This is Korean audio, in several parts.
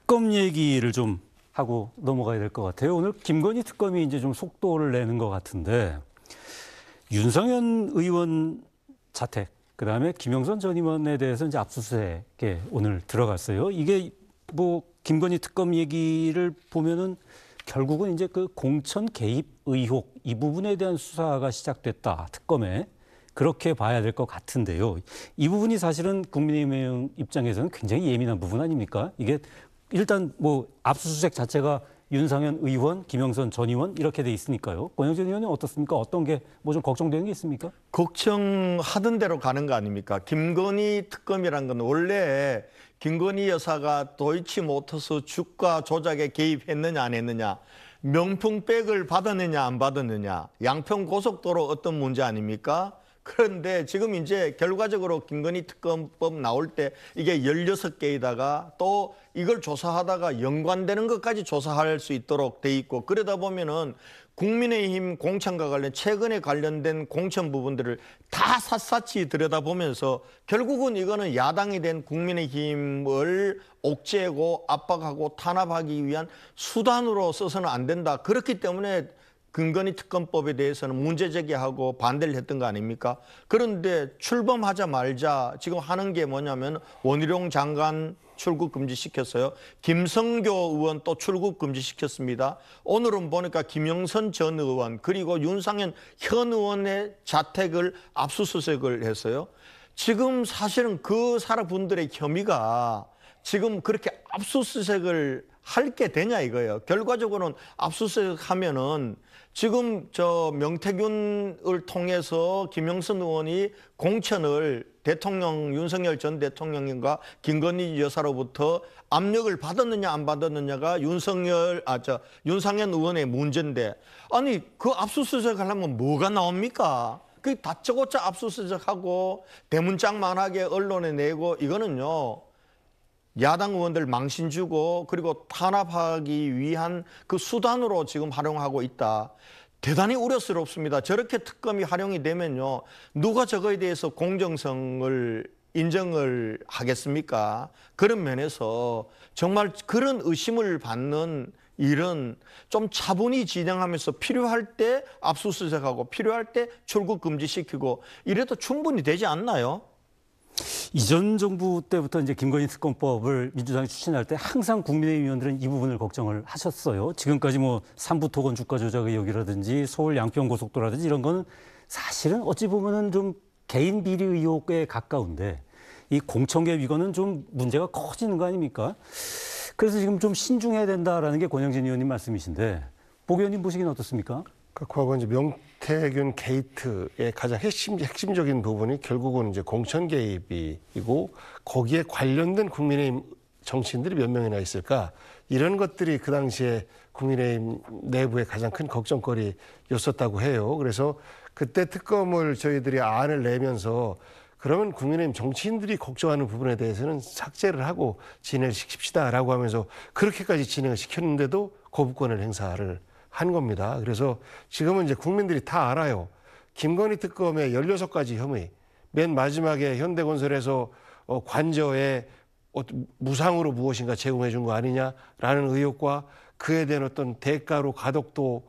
특검 얘기를 좀 하고 넘어가야 될 것 같아요. 오늘 김건희 특검이 이제 좀 속도를 내는 것 같은데 윤석열 의원 자택, 그다음에 김영선 전 의원에 대해서 이제 압수수색에 오늘 들어갔어요. 이게 뭐 김건희 특검 얘기를 보면은 결국은 이제 그 공천 개입 의혹 이 부분에 대한 수사가 시작됐다, 특검에. 그렇게 봐야 될 것 같은데요. 이 부분이 사실은 국민의힘 입장에서는 굉장히 예민한 부분 아닙니까? 이게 일단 뭐 압수수색 자체가 윤상현 의원, 김영선 전 의원 이렇게 돼 있으니까요. 권영진 의원님 어떻습니까? 어떤 게 뭐 좀 걱정되는 게 있습니까? 걱정하던 대로 가는 거 아닙니까? 김건희 특검이란 건 원래 김건희 여사가 도이치모터스 주가 조작에 개입했느냐 안 했느냐, 명품백을 받았느냐 안 받았느냐, 양평 고속도로 어떤 문제 아닙니까? 그런데 지금 이제 결과적으로 김건희 특검법 나올 때 이게 16개이다가 또 이걸 조사하다가 연관되는 것까지 조사할 수 있도록 돼 있고, 그러다 보면은 국민의힘 공천과 관련 최근에 관련된 공천 부분들을 다 샅샅이 들여다보면서 결국은 이거는 야당이 된 국민의힘을 옥죄고 압박하고 탄압하기 위한 수단으로 써서는 안 된다. 그렇기 때문에 김건희 특검법에 대해서는 문제 제기하고 반대를 했던 거 아닙니까? 그런데 출범하자마자 지금 하는 게 뭐냐면 원희룡 장관 출국 금지시켰어요. 김성교 의원 또 출국 금지시켰습니다. 오늘은 보니까 김영선 전 의원 그리고 윤상현 현 의원의 자택을 압수수색을 했어요. 지금 사실은 그 사람분들의 혐의가 지금 그렇게 압수수색을 할 게 되냐 이거예요. 결과적으로는 압수수색하면은 지금 저 명태균을 통해서 김영선 의원이 공천을 대통령 윤석열 전 대통령과 김건희 여사로부터 압력을 받았느냐 안 받았느냐가 윤상현 의원의 문제인데, 아니 그 압수수색 하려면 뭐가 나옵니까? 그 다짜고짜 압수수색하고 대문짝만하게 언론에 내고 이거는요, 야당 의원들 망신 주고 그리고 탄압하기 위한 그 수단으로 지금 활용하고 있다. 대단히 우려스럽습니다. 저렇게 특검이 활용이 되면요, 누가 저거에 대해서 공정성을 인정을 하겠습니까? 그런 면에서 정말 그런 의심을 받는 일은 좀 차분히 진행하면서 필요할 때 압수수색하고 필요할 때 출국 금지시키고 이래도 충분히 되지 않나요? 이전 정부 때부터 이제 김건희 특검법을 민주당이 추진할 때 항상 국민의힘 의원들은 이 부분을 걱정을 하셨어요. 지금까지 뭐 삼부토건 주가 조작 의혹이라든지 서울 양평 고속도로라든지 이런 거는 사실은 어찌 보면은 좀 개인 비리 의혹에 가까운데 이 공천개입 이거는 좀 문제가 커지는 거 아닙니까? 그래서 지금 좀 신중해야 된다라는 게 권영진 의원님 말씀이신데, 복 의원님 보시기는 어떻습니까? 과거 이제 명태균 게이트의 가장 핵심적인 부분이 결국은 이제 공천 개입이고, 거기에 관련된 국민의힘 정치인들이 몇 명이나 있을까, 이런 것들이 그 당시에 국민의힘 내부의 가장 큰 걱정거리였었다고 해요. 그래서 그때 특검을 저희들이 안을 내면서 그러면 국민의힘 정치인들이 걱정하는 부분에 대해서는 삭제를 하고 진행을 시킵시다라고 하면서 그렇게까지 진행을 시켰는데도 거부권을 행사를 한 겁니다. 그래서 지금은 이제 국민들이 다 알아요. 김건희 특검의 16가지 혐의, 맨 마지막에 현대건설에서 관저에 무상으로 무엇인가 제공해 준 거 아니냐라는 의혹과 그에 대한 어떤 대가로 가덕도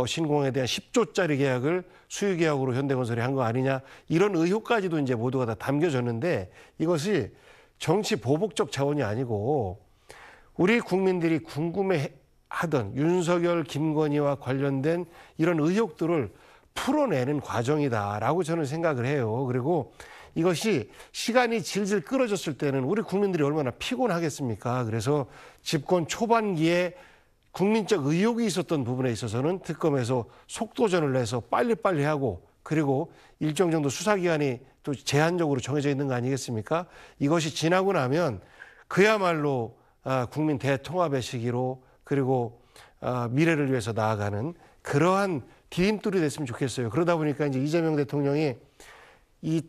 신공에 대한 10조짜리 계약을 수유 계약으로 현대건설이 한 거 아니냐, 이런 의혹까지도 이제 모두가 다 담겨졌는데, 이것이 정치 보복적 자원이 아니고 우리 국민들이 궁금해하던 윤석열, 김건희와 관련된 이런 의혹들을 풀어내는 과정이다라고 저는 생각을 해요. 그리고 이것이 시간이 질질 끌어졌을 때는 우리 국민들이 얼마나 피곤하겠습니까? 그래서 집권 초반기에 국민적 의혹이 있었던 부분에 있어서는 특검에서 속도전을 내서 빨리빨리 하고, 그리고 일정 정도 수사기간이 또 제한적으로 정해져 있는 거 아니겠습니까? 이것이 지나고 나면 그야말로 국민 대통합의 시기로, 그리고 미래를 위해서 나아가는 그러한 디딤돌이 됐으면 좋겠어요. 그러다 보니까 이제 이재명 대통령이 이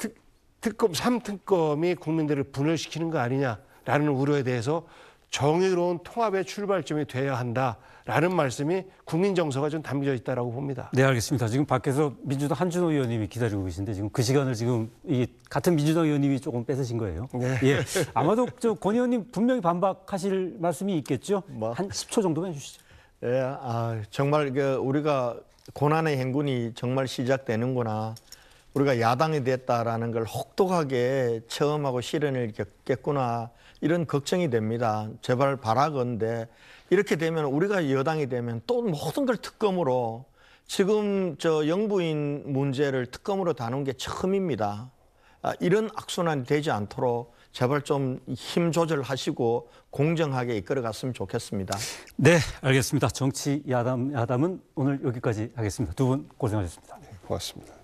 특검 3특검이 국민들을 분열시키는 거 아니냐라는 우려에 대해서 정의로운 통합의 출발점이 돼야 한다라는 말씀이 국민 정서가 좀 담겨져 있다라고 봅니다. 네, 알겠습니다. 지금 밖에서 민주당 한준호 의원님이 기다리고 계신데 지금 그 시간을 지금 이 같은 민주당 의원님이 조금 뺏으신 거예요. 네. 예, 아마도 권 의원님 분명히 반박하실 말씀이 있겠죠. 뭐. 한 10초 정도만 해주시죠. 예, 정말 우리가 고난의 행군이 정말 시작되는구나. 우리가 야당이 됐다라는 걸 혹독하게 체험하고 실현을 겪겠구나. 이런 걱정이 됩니다. 제발 바라건대 이렇게 되면 우리가 여당이 되면 또 모든 걸 특검으로 지금 영부인 문제를 특검으로 다룬 게 처음입니다. 이런 악순환이 되지 않도록 제발 좀 힘 조절하시고 공정하게 이끌어갔으면 좋겠습니다. 네, 알겠습니다. 정치 야담은 오늘 여기까지 하겠습니다. 두 분 고생하셨습니다. 고맙습니다.